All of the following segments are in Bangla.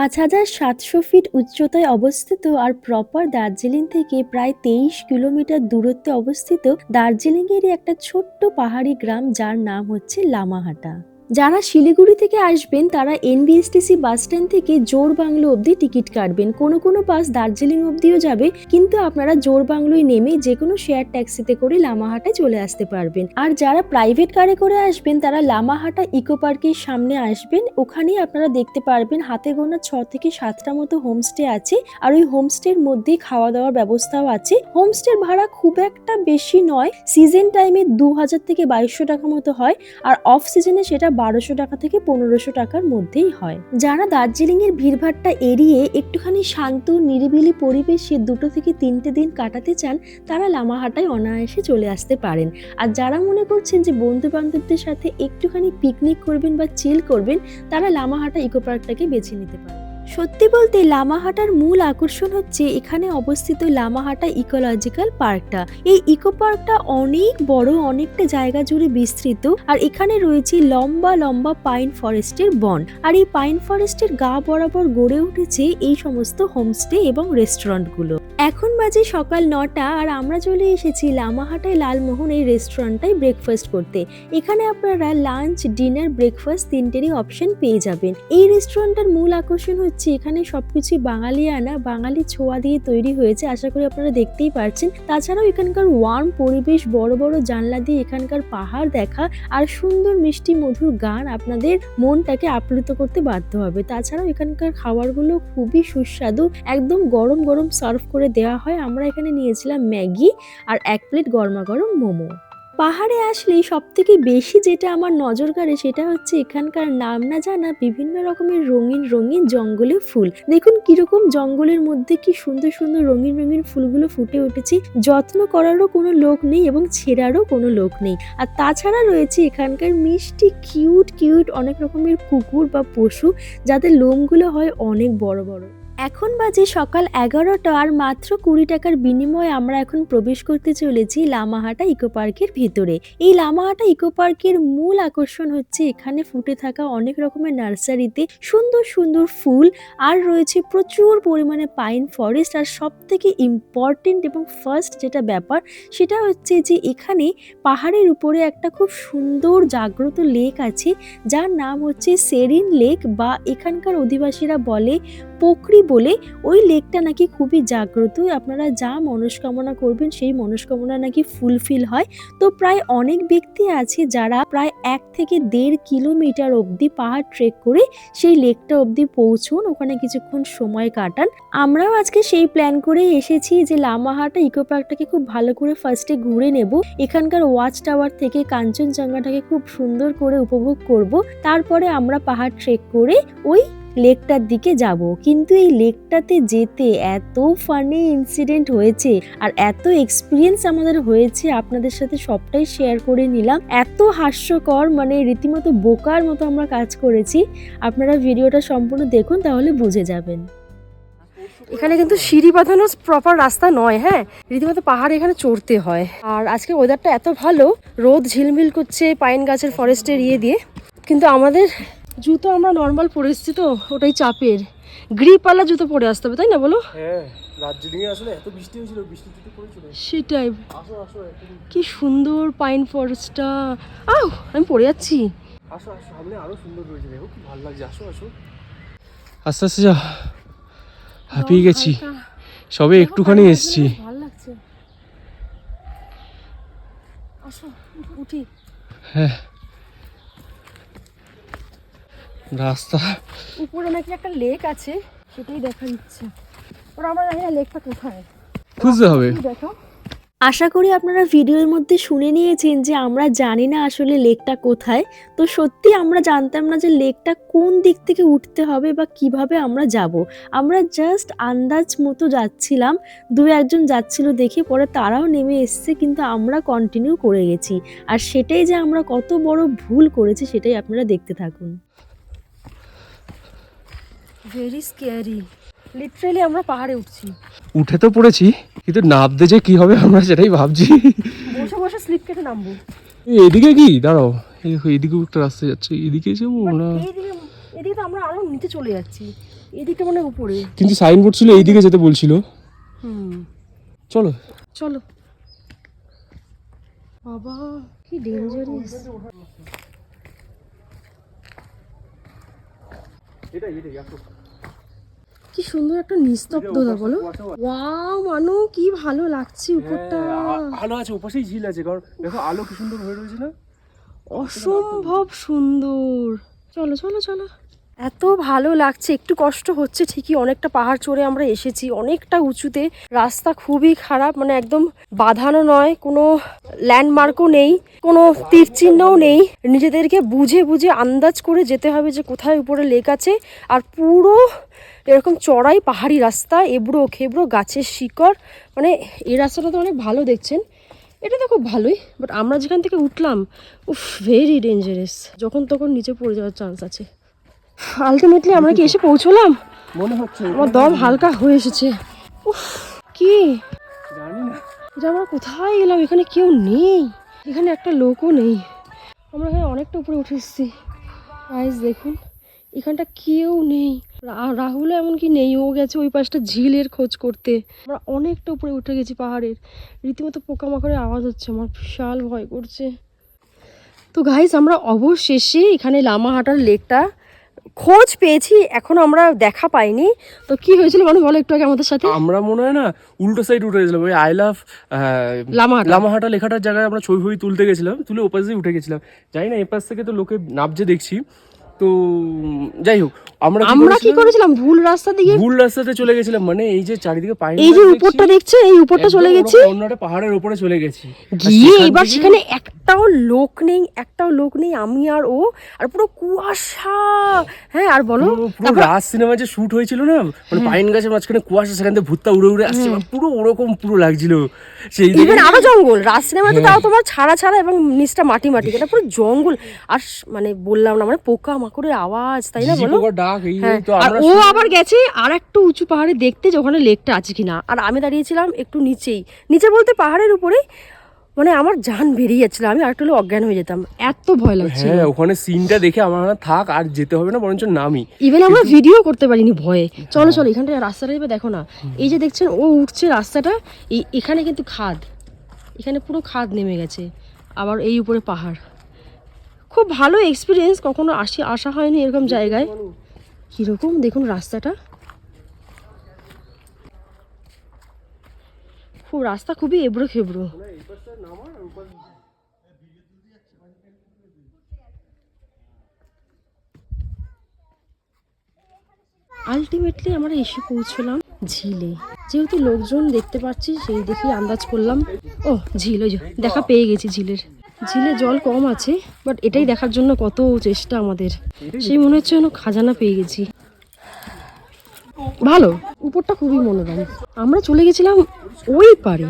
5,700 ফিট উচ্চতায় অবস্থিত আর প্রপার দার্জিলিং থেকে প্রায় 23 কিলোমিটার দূরত্বে অবস্থিত দার্জিলিংয়েরই একটা ছোট্ট পাহাড়ি গ্রাম যার নাম হচ্ছে লামাহাটা। যারা শিলিগুড়ি থেকে আসবেন তারা এনবিএসটিসি বাস স্ট্যান্ড থেকে জোড়বাংলো অবধি টিকিট কাটবেন। কোনো কোনো বাস দার্জিলিং অবধিও যাবে, কিন্তু আপনারা জোড়বাংলোয় নেমে যে কোনো শেয়ার ট্যাক্সিতে করে লামাহাটায় চলে আসতে পারবেন। আর যারা প্রাইভেট কারে করে আসবেন তারা লামাহাটা ইকো পার্কের সামনে আসবেন। ওখানেই আপনারা দেখতে পারবেন হাতে গোনা 6 থেকে 7টা মতো হোমস্টে আছে, আর ওই হোমস্টের মধ্যেই খাওয়া দাওয়ার ব্যবস্থাও আছে। হোমস্টের ভাড়া খুব একটা বেশি নয়, সিজন টাইমে 2000 থেকে 2200 টাকা মতো হয়, আর অফ সিজনে সেটা 1200 টাকা থেকে 1500 টাকার মধ্যেই হয়। যারা দার্জিলিং এর ভিড়ভাট্টা এড়িয়ে একটুখানি শান্ত নিরিবিলি পরিবেশে 2 থেকে 3টে দিন কাটাতে চান তারা লামাহাটায় অনায়াসে চলে আসতে পারেন। আর যারা মনে করছেন যে বন্ধু বান্ধবদের সাথে একটুখানি পিকনিক করবেন বা চিল করবেন তারা লামাহাটা ইকো পার্কটাকে বেছে নিতে পারেন। সত্যি বলতে লামাহাটার মূল আকর্ষণ হচ্ছে এখানে অবস্থিত লামাহাটা ইকোলজিক্যাল পার্কটা। এই ইকো পার্কটা অনেক বড়, অনেকটা জায়গা জুড়ে বিস্তৃত, আর এখানে রয়েছে লম্বা লম্বা পাইন ফরেস্টের বন। আর এই পাইন ফরেস্টের গা বরাবর গড়ে উঠেছে এই সমস্ত হোমস্টে এবং রেস্টুরেন্টগুলো। এখন বাজে সকাল 9টা আর আমরা চলে এসেছি লামাহাটায় লালমোহন এই রেস্টুরেন্টটায় ব্রেকফাস্ট করতে। এখানে আপনারা লাঞ্চ, ডিনার, ব্রেকফাস্ট তিনটেরই অপশন পেয়ে যাবেন। এই রেস্টুরেন্টের মূল আকর্ষণ হচ্ছে এখানে সবকিছু বাঙালিয়ানা, বাঙালি ছোঁয়া দিয়ে তৈরি হয়েছে, আশা করি আপনারা দেখতেই পারছেন। তাছাড়াও এখানকার ওয়ার্ম পরিবেশ, বড় বড় জানলা দিয়ে এখানকার পাহাড় দেখা আর সুন্দর মিষ্টি মধুর গান আপনাদের মনটাকে আপ্লুত করতে বাধ্য হবে। তাছাড়াও এখানকার খাবারগুলো খুবই সুস্বাদু, একদম গরম গরম সার্ভ করে দেওয়া হয়। আমরা এখানে নিয়েছিলাম ম্যাগি আর 1 প্লেট গরমা গরম মোমো। পাহাড়ে আসলেই সব থেকে বেশি যেটা আমার নজর কাড়ে সেটা হচ্ছে এখানকার নাম না জানা বিভিন্ন রকমের রঙিন রঙিন জঙ্গলে ফুল। দেখুন কিরকম জঙ্গলের মধ্যে কি সুন্দর সুন্দর রঙিন রঙিন ফুলগুলো ফুটে উঠেছে, যত্ন করারও কোনো লোক নেই এবং ছেঁড়ারও কোনো লোক নেই। আর তাছাড়া রয়েছে এখানকার মিষ্টি কিউট কিউট অনেক রকমের কুকুর বা পশু যাদের লোমগুলো হয় অনেক বড় বড়। এখন বাজে সকাল 11টা আর মাত্র 20 টাকার বিনিময়ে আমরা এখন প্রবেশ করতে চলেছি লামাহাটা ইকো পার্কের ভিতরে। এই লামাহাটা ইকো পার্কের মূল আকর্ষণ হচ্ছে এখানে ফুটে থাকা অনেক রকমের নার্সারিতে সুন্দর সুন্দর ফুল, আর রয়েছে প্রচুর পরিমাণে পাইন ফরেস্ট। আর সব থেকে ইম্পর্টেন্ট এবং ফার্স্ট যেটা ব্যাপার সেটা হচ্ছে যে এখানে পাহাড়ের উপরে একটা খুব সুন্দর জাগ্রত লেক আছে যার নাম হচ্ছে সেরিন লেক, বা এখানকার অধিবাসীরা বলে পোকরি বলে। ওই লেকটা নাকি খুবই জাগ্রত, আপনারা যা মনস্কামনা করবেন সেই মনস্কামনা নাকি ফুলফিল হয়। তো প্রায় অনেক ব্যক্তি আছে যারা প্রায় 1 থেকে 1.5 কিলোমিটার অবধি পাহাড় ট্রেক করে সেই লেকটা অবধি পৌঁছন, ওখানে কিছুক্ষণ সময় কাটান। আমরাও আজকে সেই প্ল্যান করে এসেছি যে লামাহাটা ইকো পার্কটাকে খুব ভালো করে ফার্স্টে ঘুরে নেব, এখানকার ওয়াচ টাওয়ার থেকে কাঞ্চনজঙ্ঘাটাকে খুব সুন্দর করে উপভোগ করব, তারপরে আমরা পাহাড় ট্রেক করে ওই লেকটার দিকে যাব। কিন্তু এই লেকটাতে যেতে এত ফানি ইনসিডেন্ট হয়েছে আর এত এক্সপিরিয়েন্স আমাদের হয়েছে, আপনাদের সাথে সবটাই শেয়ার করে নিলাম। এত হাস্যকর, মানে রীতিমতো বোকার মতো আমরা কাজ করেছি। আপনারা ভিডিওটা সম্পূর্ণ দেখুন তাহলে বুঝে যাবেন। এখানে কিন্তু সিঁড়ি বাঁধানো প্রপার রাস্তা নয়, হ্যাঁ, রীতিমতো পাহাড়ে এখানে চড়তে হয়। আর আজকে ওয়েদারটা এত ভালো, রোদ ঝিলমিল করছে পাইন গাছের ফরেস্টের দিয়ে, কিন্তু আমাদের জুতো আমরা নর্মাল পরে এসেছি তো ওটাই চাপের, গ্রিপওয়ালা জুতো পরে আসতে হবে, তাই না বলো? হ্যাঁ, দার্জিলিংয়ে আসলে এত বৃষ্টি হয়েছিল, বৃষ্টিতে পড়েছিল। সেটাই, আসো আসো, কি সুন্দর পাইন ফরেস্টটা। আহ, আমি পড়ে যাচ্ছি। আসো আসো, সামনে আরো সুন্দর রয়েছে, দেখো কি ভালো লাগছে। আসো আসো, আস্তে আস্তে যা, হাঁপিয়ে গেছি, সবে একটুখানি এসছি। ভালো লাগছে, আসো উঠি। হ্যাঁ, রাস্তা উপরে নাকি একটা লেক আছে, সেটাই দেখা যাচ্ছে। ওরা আমরা জানি না লেকটা কোথায়, খুঁজতে হবে। দেখো। আশা করি আপনারা ভিডিওর মধ্যে শুনে নিয়েছেন যে আমরা জানি না আসলে লেকটা কোথায়। তো সত্যি আমরা জানতাম না যে লেকটা কোন দিক থেকে উঠতে হবে বা কিভাবে আমরা যাব। আমরা জাস্ট আন্দাজ মতো যাচ্ছিলাম, 2-1 জন যাচ্ছিল দেখে পরে তারাও নেমে এসছে, কিন্তু আমরা কন্টিনিউ করে গেছি। আর সেটাই যে আমরা কত বড় ভুল করেছি সেটাই আপনারা দেখতে থাকুন। ভেরি স্ক্যারি, লিটারালি আমরা পাহাড়ে উঠছি। উঠে তো পড়েছি, কিন্তু নামতে যে কি হবে আমরা সেটাই ভাবছি। বসে বসে স্লিপ কেটে নামবো। এদিকে কি দাঁড়াও, এদিকেও একটা রাস্তা যাচ্ছে, এদিকে যাবো না? এদিকে তো আমরা আরো নিচে চলে যাচ্ছি, এদিকটা মানে উপরে। কিন্তু সাইনবোর্ড ছিল এইদিকে যেতে বলছিল। চলো চলো বাবা, কি ডেঞ্জারাস। কি সুন্দর একটা নিস্তব্ধতা বলো। ওয়াও মানু, কি ভালো লাগছে উপরটা। আলো আছে, ওপাশেই ঝিল আছে, কারণ দেখো আলো কি সুন্দর হয়ে রয়েছে না, অসম্ভব সুন্দর। চলো চলো চলো, এত ভালো লাগছে। একটু কষ্ট হচ্ছে ঠিকই, অনেকটা পাহাড় চড়ে আমরা এসেছি, অনেকটা উঁচুতে। রাস্তা খুবই খারাপ, মানে একদম বাঁধানো নয়, কোনো ল্যান্ডমার্কও নেই, কোনো তীর চিহ্নও নেই। নিজেদেরকে বুঝে বুঝে আন্দাজ করে যেতে হবে যে কোথায় উপরে লেক আছে। আর পুরো এরকম চড়াই পাহাড়ি রাস্তা, এবড়ো খেবড়ো, গাছের শিকড়। মানে এই রাস্তাটা তো অনেক ভালো দেখছেন, এটা তো খুব ভালোই। বাট আমরা যেখান থেকে উঠলাম, উফ, ভেরি ডেঞ্জারাস, যখন তখন নিচে পড়ে যাওয়ার চান্স আছে। আলটিমেটলি আমরা কি এসে পৌঁছলাম? মনে হচ্ছে। আমার দম হালকা হয়ে এসেছে। উফ, কি জানি না এটা আমরা কোথায় গেলাম, এখানে কেউ নেই, এখানে একটা লোকও নেই। আমরা এখানে অনেকটা উপরে উঠে এসেছি গাইস, দেখুন এখানটা কেউ নেই। রাহুল এমনকি নেই, ও গেছে ওই পাশটা ঝিলের খোঁজ করতে। আমরা অনেকটা উপরে উঠে গেছি পাহাড়ের, রীতিমতো পোকামাকড়ের আওয়াজ হচ্ছে, আমার বিশাল ভয় করছে। তো গাইস আমরা অবশেষে এখানে লামাহাটার লেকটা খোঁজ পেয়েছি, এখন আমরা দেখা পাইনি। তো কি হয়েছিল মানে বলো একটু আগে আমাদের সাথে। আমরা মনে হয় না উল্টো সাইড উঠে গেছিলাম, ওই আই লাভ লামাহাটা লেখাটার জায়গায় আমরা ছবি ফবি তুলতে গেছিলাম, তুলে ওপাশ দিয়ে উঠে গেছিলাম। জানি না এপাশ থেকে তো লোকে নাবছে দেখছি। তো যাই হোক, আমরা কি করেছিলাম, ভুল রাস্তা দিয়ে ভুল রাস্তাতে চলে গেছিলাম। মানে এই যে চারিদিকে পাইন, এই যে উপরটা দেখছে, এই উপরটা চলে গেছি, অন্যটা পাহাড়ের উপরে চলে গেছি গিয়ে। এবার সেখানে একটাও লোক নেই, আমি আর ও, আর পুরো কুয়াশা। হ্যাঁ আর বলো, পুরো রাজ সিনেমা যে শুট হয়েছিল না, মানে পাইন গাছের মাঝখানে কুয়াশা, সেখান থেকে ভূতটা উড়ে উড়ে আসছে, পুরো ওরকম পুরো লাগছিল সেই দিকে। ইভেন আরো জঙ্গল, রাজ সিনেমাতে তাও তোমার ছাড়া এবং নিচটা মাটি, এটা পুরো জঙ্গল। আর মানে বললাম না, মানে পোকা মাকড়ের আওয়াজ, তাই না বলো। ডাক এই তো আর আমরা ও আবার গেছে আর একটু উঁচু পাহাড়ে দেখতে যে ওখানে লেকটা আছে কিনা, আর আমি দাঁড়িয়েছিলাম একটু নিচে বলতে পাহাড়ের উপরে। মানে আমার জান বেরিয়ে যাচ্ছিল, আমি আরেকটু হলে অজ্ঞান হয়ে যেতাম, এত ভয় লাগছে। হ্যাঁ, ওখানে সিনটা দেখে আমার না থাক, আর যেতে হবে না, বরঞ্চ নামি। ইভেন আমরা ভিডিও করতে পারিনি ভয়ে। চলো এখানটা রাস্তাটা এবার দেখো না, এই যে দেখছেন ও উঠছে রাস্তাটা, এখানে কিন্তু খাদ, এখানে পুরো খাদ নেমে গেছে, আবার এই উপরে পাহাড়। খুব ভালো এক্সপিরিয়েন্স, কখনো আসা হয়নি এরকম জায়গায়। কিরকম দেখুন রাস্তাটা, রাস্তা খুবই এবড়ো খেবড়ো। আলটিমেটলি আমরা এসে পৌঁছলাম ঝিলে। যেহেতু লোকজন দেখতে পাচ্ছি, সেই দেখে আন্দাজ করলাম ও ঝিল, ওই দেখা পেয়ে গেছি ঝিলে জল কম আছে, বাট এটাই দেখার জন্য কত চেষ্টা আমাদের, সেই মনে হচ্ছে যেন খাজানা পেয়ে গেছি। ভালো, উপরটা খুবই মনোরম। আমরা চলে গেছিলাম ওই পারে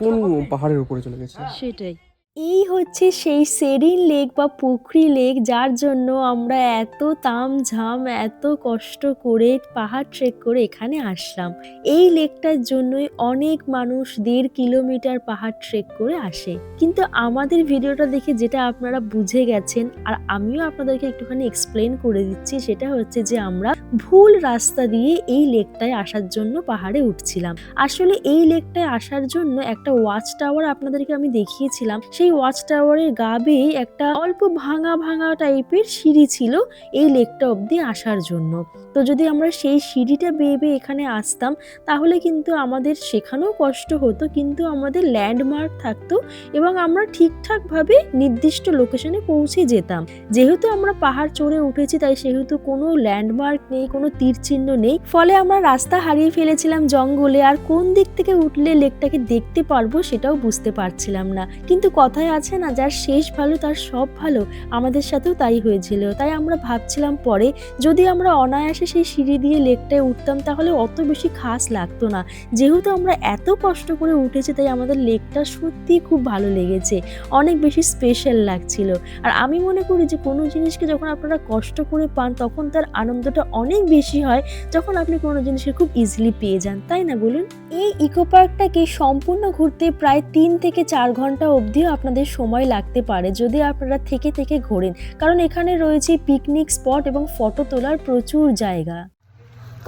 কোন পাহাড়ের উপরে চলে গেছে সেটাই। এই হচ্ছে সেই সেরিন লেক বা পুখরি লেক, যার জন্য আমরা এত তামঝাম এত কষ্ট করে পাহাড় ট্রেক করে এখানে আসলাম। এই লেকটার জন্যই অনেক মানুষ 1.5 কিলোমিটার পাহাড় ট্রেক করে আসে। কিন্তু আমাদের ভিডিওটা দেখে যেটা আপনারা বুঝে গেছেন, আর আমিও আপনাদেরকে একটুখানি এক্সপ্লেন করে দিচ্ছি, সেটা হচ্ছে যে আমরা ভুল রাস্তা দিয়ে এই লেকটায় আসার জন্য পাহাড়ে উঠছিলাম। আসলে এই লেকটায় আসার জন্য একটা ওয়াচ টাওয়ার আপনাদেরকে আমি দেখিয়েছিলাম, সেই ওয়াচ টাওয়ারের গা বেয়ে একটা অল্প ভাঙা টাইপের সিঁড়ি ছিল এই লেকটা অবধি আসার জন্য। তো যদি আমরা সেই সিঁড়িটা বেয়ে এখানে আসতাম, তাহলে কিন্তু আমাদের সেখানেও কষ্ট হতো, কিন্তু আমাদের ল্যান্ডমার্ক থাকতো এবং আমরা ঠিকঠাকভাবে নির্দিষ্ট লোকেশনে পৌঁছে যেতাম। যেহেতু আমরা পাহাড় চড়ে উঠেছি, তাই সেহেতু কোনো ল্যান্ডমার্ক নেই, কোনো তীর চিহ্ন নেই, ফলে আমরা রাস্তা হারিয়ে ফেলেছিলাম জঙ্গলে, আর কোন দিক থেকে উঠলে লেকটাকে দেখতে পারবো সেটাও বুঝতে পারছিলাম না। কিন্তু কথায় আছে না, যার শেষ ভালো তার সব ভালো, আমাদের সাথেও তাই হয়েছিল। তাই আমরা ভাবছিলাম পরে যদি আমরা অনায়াসে সেই সিঁড়ি দিয়ে লেকটায় উঠতাম, তাহলে অত বেশি খাস লাগতো না। যেহেতু আমরা এত কষ্ট করে উঠেছি, তাই আমাদের লেকটা সত্যিই খুব ভালো লেগেছে, অনেক বেশি স্পেশাল লাগছিল। আর আমি মনে করি যে কোনো জিনিসকে যখন আপনারা কষ্ট করে পান, তখন তার আনন্দটা অনেক বেশি হয় যখন আপনি কোনো জিনিসকে খুব ইজিলি পেয়ে যান, তাই না বলুন? এই ইকো পার্কটাকে সম্পূর্ণ ঘুরতে প্রায় 3 থেকে 4 ঘন্টা অবধিও আপনাদের সময় লাগতে পারে, যদি আপনারা থেকে ঘোরেন, কারণ এখানে রয়েছে পিকনিক স্পট এবং ফটো তোলার প্রচুর জায়গা।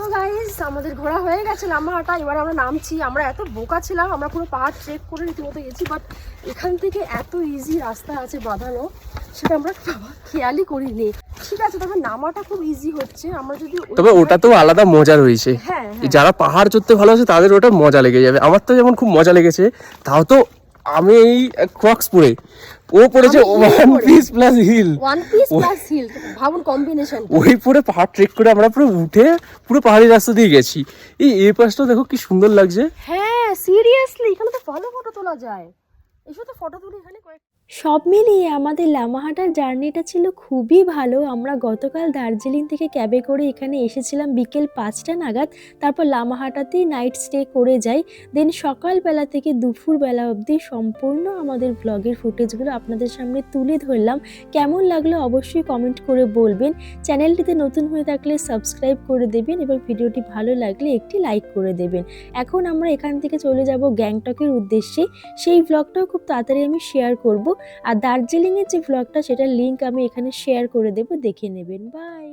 তো গাইস আমাদের ঘোরা হয়ে গেছে লামাহাটা, এবার আমরা নামছি। আমরা এত বোকা ছিলাম, আমরা পুরো পাহাড় ট্রেক করে রীতিমতো গেছি, বাট এখান থেকে এত ইজি রাস্তা আছে বাঁধানো, সেটা আমরা খেয়ালই করিনি। ঠিক আছে, তবে নামাটা খুব ইজি হচ্ছে। আমরা যদি তবে ওটা তো আলাদা মজা রয়েছে, হ্যাঁ যারা পাহাড় চড়তে ভালোবাসে তাদের ওটা মজা লেগে যাবে। আমার তো যেমন খুব মজা লেগেছে, তাও তো আমি এই ক্রক্স পরে, ও পড়েছে one piece plus heel, one piece plus heel, ভাবুন কম্বিনেশন। ওই পরে পাহাড় ট্রেক করে আমরা পুরো উঠে পুরো পাহাড়ি রাস্তা দিয়ে গেছি। এই পাশটা দেখো কি সুন্দর লাগছে। হ্যাঁ সিরিয়াসলি, এখানে তো ভালো ফটো তোলা যায়। এসো তো ফটো তুলি এখানে কয়েক। সব মিলিয়ে আমাদের লামাহাটার জার্নিটা ছিল খুবই ভালো। আমরা গতকাল দার্জিলিং থেকে ক্যাবে করে এখানে এসেছিলাম বিকেল 5টা নাগাদ। তারপর লামাহাটাতেই নাইট স্টে করে যাই। দেন সকালবেলা থেকে দুপুরবেলা অবধি সম্পূর্ণ আমাদের ব্লগের ফুটেজগুলো আপনাদের সামনে তুলে ধরলাম। কেমন লাগলো অবশ্যই কমেন্ট করে বলবেন। চ্যানেলটিতে নতুন হয়ে থাকলে সাবস্ক্রাইব করে দেবেন এবং ভিডিওটি ভালো লাগলে একটি লাইক করে দেবেন। এখন আমরা এখান থেকে চলে যাব গ্যাংটকের উদ্দেশ্যে। সেই ব্লগটাও খুব তাড়াতাড়ি আমি শেয়ার করব। আর দার্জিলিংয়ের যে ব্লগটা, সেটার লিঙ্ক আমি এখানে শেয়ার করে দেবো, দেখে নেবেন। বাই।